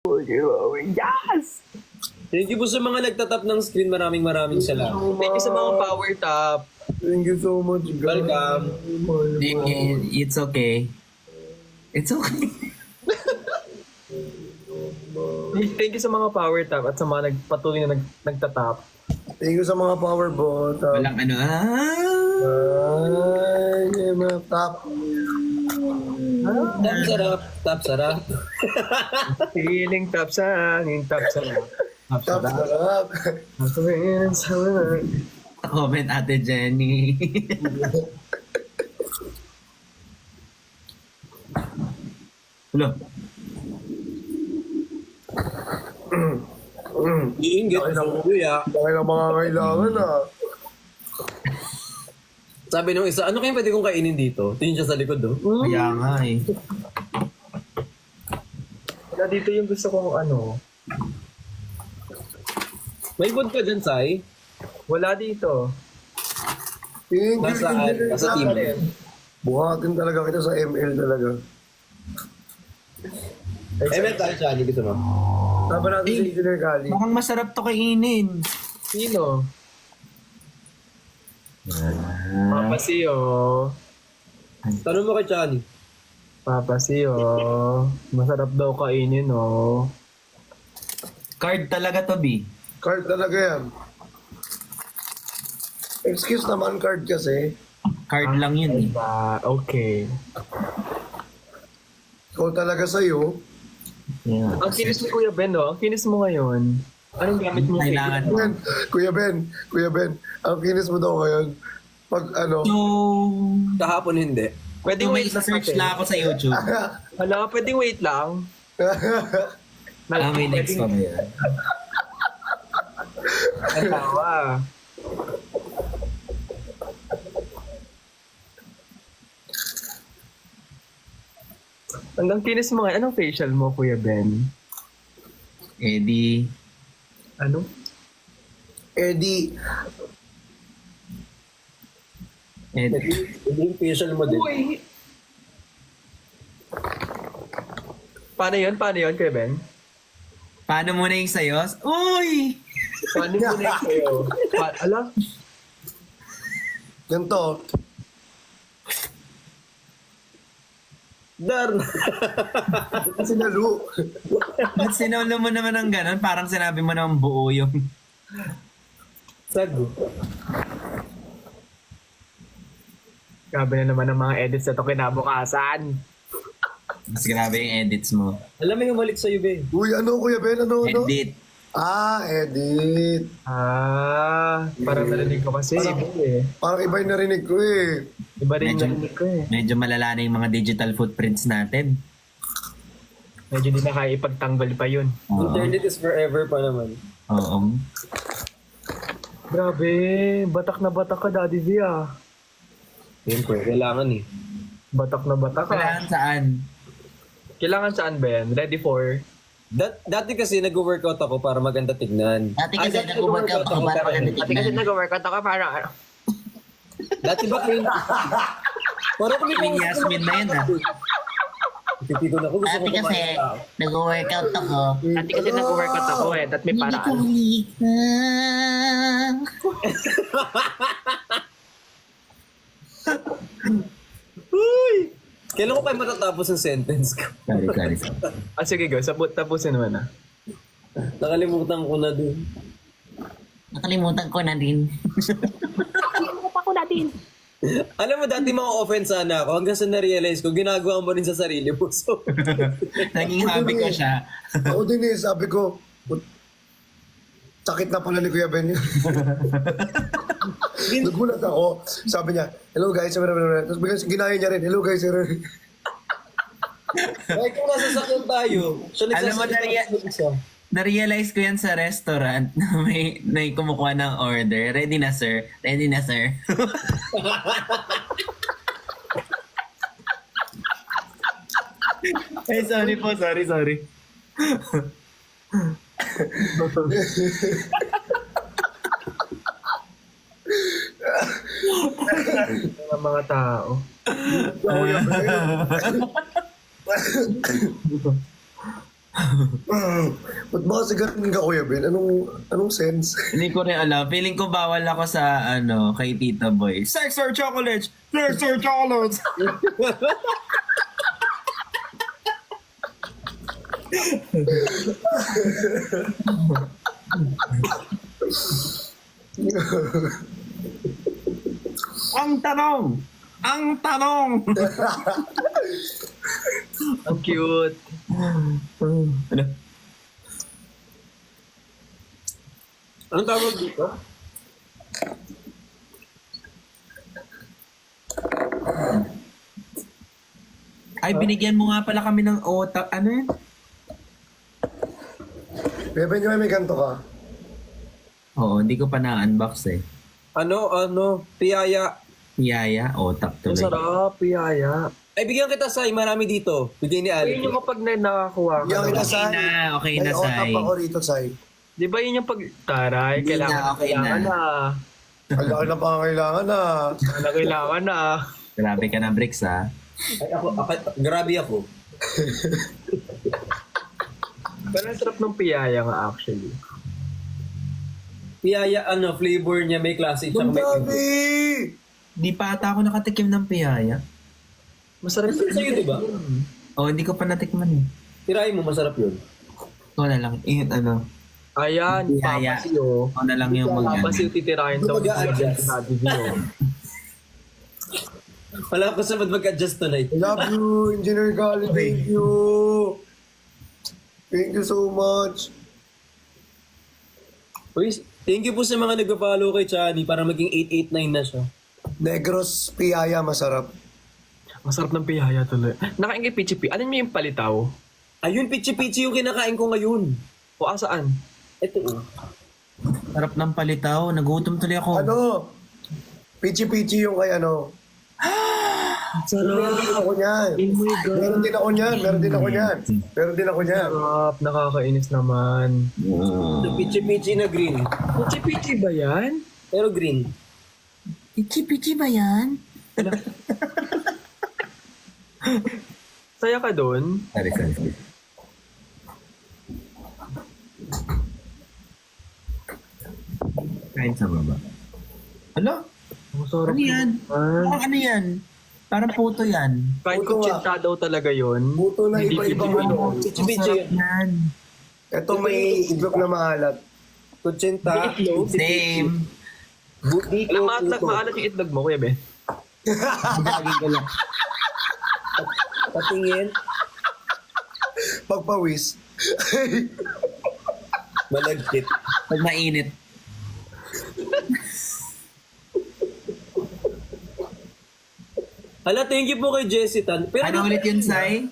Yes! Thank you po sa mga nagtatap ng screen. Maraming salamat. Thank you sa mga power tap. Thank you so much, guys. Welcome. It's okay. It's okay. Thank you sa mga power tap at sa mga patuloy na nagtatap. Thank you sa mga power bot. Walang ano. Ay, mga top. Tap sarap. Tap sarap. Feeling tap sa hangin, tap sa Top sarap. Comment Ate Jenny. Hello. Iinggit. Kuya. Dahil ang mga kailangan Sabi nung isa, ano kaya pwede kong kainin dito? Tingin siya sa likod, oh. Kaya nga eh. Wala dito yung gusto kong ano. May vodka dyan, Sai? Wala dito. Nasaan? Nasa team. Buhatin talaga kita sa ML talaga. Emet tayo siya, gusto mo? Tama natin si Engineer Kali. Mukhang masarap to kainin. Sino? Papa Sio. Tanong mo kay Chani. Papa Sio. Masarap daw kainin, oh. Card talaga to, B. Card talaga yan. Excuse naman, card kasi. Card lang yun eh. Okay. Ikaw talaga sa'yo. Yeah. Ang kinis mo, Kuya Ben, oh. Ang kinis mo ngayon. Anong gamit mo? Kailangan mo. Yan, Kuya Ben, ang kinis mo daw ngayon. Pag ano, So, Kahapon hindi. Pwedeng may wait lang search natin. lang ako sa YouTube. Hala, pwedeng wait lang. May next pa ba yan? Ang tawa. Hanggang kinis mo ngayon. Anong facial mo, Kuya Ben? Eddie. Ano? Eddie, Eddie. Hindi yung facial mo din. Uy! Paano yun, Kuya Ben? Paano muna yung sayos? Uy! Paano yun sa'yo? Ala? ganito. Darn! Kasi nalo. Ba't sinolo mo naman ng ganun? Parang sinabi mo naman buo yung... Sago. Grabe na naman ang mga edits na ito kinabukasan. Mas grabe yung edits mo. Alam mo yung malik sa'yo, Ben. Uy, ano, Kuya Ben, ano? Edit. Edit. Parang narinig ko kasi. Parang- Iba eh. Parang iba yung narinig ko eh. Iba rin yung Medyo- narinig ko eh. Medyo malala na yung mga digital footprints natin. Medyo di na kaya ipagtanggol pa yun. Oo. Internet is forever pa naman. Oo. Grabe, batak na batak ka, Daddy V ah. Siyempre, kailangan eh. Batak na batak ka. Kailangan saan? Kailangan saan ba yan? Ready for? Dati kasi nag-workout ako para maganda tignan. Dati kasi nag-workout ako para maganda Ate kasi nag-workout ako para Dati ba clean? Parang kami Yung Yasmin na yun ah. Titigo na ako. Gusto ko Dati kasi kumain tao. nag-workout ako. Ate kasi nag-workout ako eh. At may Hindi ko paraan. halika. Kailan ko pa matatapos ang sentence ko? Sorry. Sige go, tapusin mo na. Nakalimutan ko na dun. Nakalimutan ko na din. Alam mo, dati mga offense sana ako. Hanggang sa na-realize ko, ginagawa mo rin sa sarili mo. So, Naging hobby ko siya. Ako din eh, sabi ko, sakit na pala ni Kuya Ben yun. Nagulat ako. Sabi niya, hello guys. Tapos biglang ginaya niya rin, hello guys. kahit kung nasa sakyan tayo, siya Alam mo, na-realize ko yan sa restaurant na may kumukuha ng order. Ready na, sir? Ready na, sir? Ay, sorry po. Sorry. Mga tao. Kuya Ben. Ba't ba kasi ganun ka, Kuya Ben? Anong sense? Hindi ko rin alam. Feeling ko bawal ako sa, kay Tita Boy. Sex or chocolates? Sex or chocolates? Ang tanong! Ang tanong! Ang cute. Ano? Anong tawag dito? Ay, binigyan mo nga pala kami ng otak. Ano yun? Kuya Ben, may ganito ka. Oo, hindi ko pa na-unbox eh. Piyaya. Yaya, otak Ang tuloy. sarap, piyaya. Ay, bigyan kita, Sai. Marami dito. Bigyan ni Ali. Yun yung kapag nakakuha ka. Yung kita, Okay Sai. na, okay na, May otap Sai. ako rito, Sai. Di ba yun yung pag... Taray, Hindi kailangan na, okay kailangan na. na. Ang laki na pangangailangan na. Kailangan na. Grabe ka na, Bricks, ha? Ay, grabe ako. Pero ang sarap ng piyaya nga actually. Piyaya, flavor niya may classic. Ang Tsaka may dami! Di pa ata ako nakatikim ng piyaya. Masarap Masarap sa'yo, di ba? Oh, hindi ko pa natikman eh. Tirahin mo, masarap yun. Ito na lang, Ayan, Piyaya. papasiyo. Ito na lang yung Papasiyo titirahin daw. Mag-a-adjust. Wala ko sa mag-adjust tonight. I love you, Engineer Gali. Thank you. Thank you so much. Uy, thank you po sa mga nag-follow kay Chani para maging 889 na siya. Negros Piyaya, masarap. Masarap ng piyaya tuloy. Nakain kay Pichipi. Alin mo yung palitaw? Ayun, pichi-pichi yung kinakain ko ngayon. O asaan? Ito oh. Sarap ng palitaw. Nagutom tuloy ako. Ano? Pichi-pichi yung kay ano. Meron din ako niyan. Oh my God. Meron din ako niyan. Meron din ako niyan. Meron din ako niyan. Sarap, nakakainis naman. Ito, pichi-pichi na green. Pichi-pichi ba yan? Pero green. Pichi-pichi ba yan? Saya ka doon? Sorry. Kain sa baba. Ano? Ang sarap Ano yan? naman. Ano yan? Parang puto yan. Kahit Puto kutsinta daw talaga yun. Buto na Hindi iba-ibang pichi-pichi. ano. Pichi-pichi Sarap yan. Ito may iglok na maalat. Kutsinta. Same. Maalat yung itlog mo, kuya Ben. Gagawin ko lang. Patingin. Pagpawis. Malagkit. Pag mainit. Hala, thank you po kay Jessie Tan. Pero Ano ulit yun, Sai?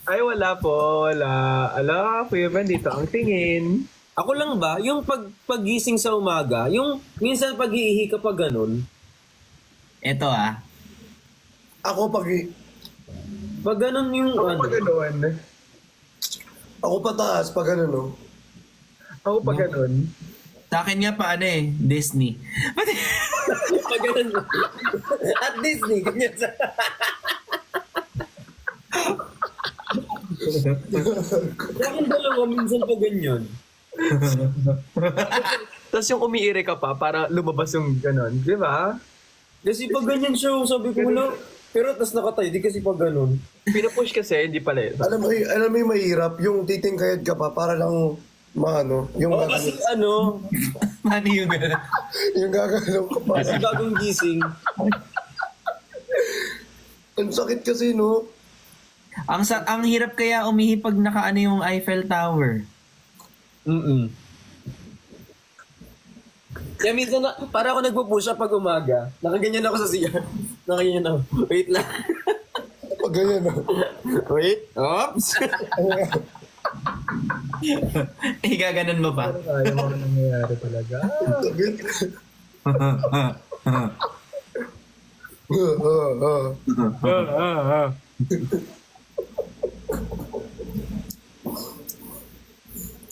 Ay, wala po. Wala. Ala, kuya Ben, dito ang tingin. ako lang ba, yung paggising sa umaga, yung minsan pag-iihi ka pa ganun, Ito Ako pag ganun yung Ako pa ganun. Ako pataas pag ano no. Ako pa ganun. Sa akin nga Disney. pag ganun. At Disney, ganyan sa... Bakit dalawa minsan pa ganyan? Tapos yung umiire ka pa para lumabas yung ganun. Di ba? Kasi pag ganyan siya, sabi ko wala. Pero tas nakatayo, di kasi pag ganun. Pinupush kasi, hindi pala. Alam mo yung mahirap, yung titingkayad ka pa para lang maano, yung O kasi ano, Mano yung gano'n? yung gagalaw ka pa. kasi bagong gising. Ang sakit kasi no. Ang hirap kaya umihi pag nakaano yung Eiffel Tower. Kaya minsan, para ako nagpo-push up pag umaga. Nakaganyan ako sa CR. Nakaganyan ako. Wait lang. Pag ganyan no. Wait. Oops. Gaganon mo pa. Ayaw mo na nangyayari talaga. Sakit.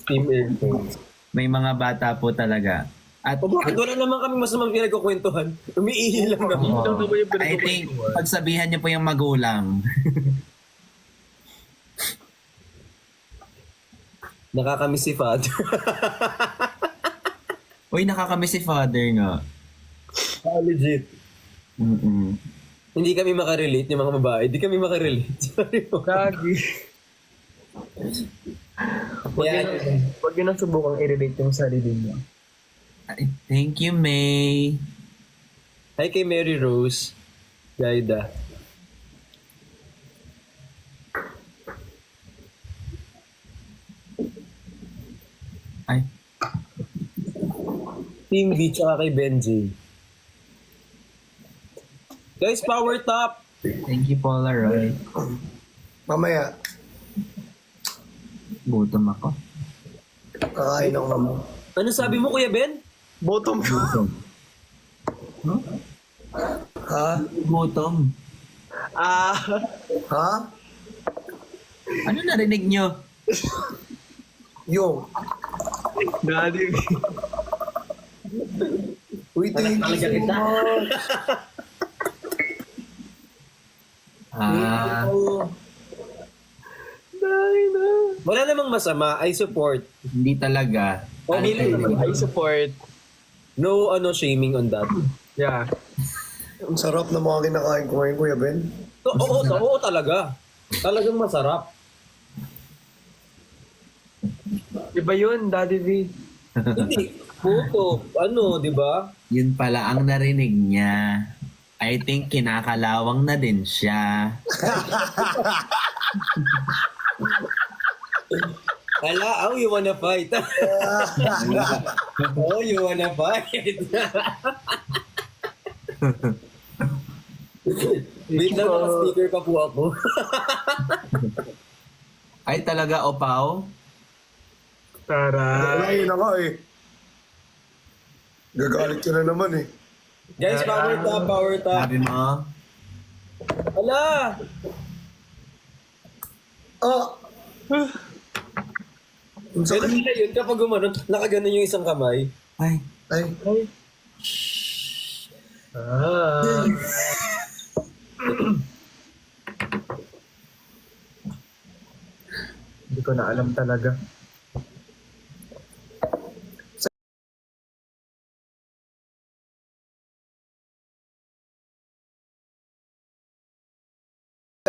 Team Airphone. May mga bata po talaga. At O bakit wala naman kami masamang pinagkukwentuhan? Umiihi lang kami. I think pagsabihan niyo po yung magulang. Nakakamiss si Father. Uy, nakakamiss si father nga. Legit. Mm-mm. Hindi kami makarelate, yung mga babae. Hindi kami makarelate. Sorry po. Gagi. Huwag yun ang subukang i-relate yung sarili niyo. Ay, thank you, May. Hi kay Mary Rose. Gaida. Ay, Team V tsaka kay Benji. Guys, power top! thank you, Polaroid. Mamaya, Gutom ako. kakain ako naman. Ano sabi mo, Kuya Ben? Bottom ka. Gutom. Ha? Gutom. Ah. Ha? Ano narinig nyo? Yung. Daddy. Uy, thank you so much. Ah, Wala namang masama. I support. hindi talaga. Okay lang naman. I support. No shaming on that. Yeah. Ang sarap na mga kinakain ko ngayon, Kuya Ben. Oo talaga. Talagang masarap. Iba yun, Daddy V. Hindi. Puto. Di ba? Yun pala ang narinig niya. I think kinakalawang na din siya. Hala, you wanna fight? You wanna fight? Wait lang, naka-speaker pa po ako. Ay, talaga, Opaw? Tara. Wala yun na nga eh. Gagalit ka na naman eh. Guys, power top. Sabi mo? Hala! Ah! Ang Ganun sakit. nila yun kapag gumanon, nakaganon yung isang kamay. Ay, Ay, Ah. Hindi ko na alam talaga.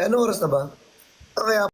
ano oras na ba? Kaya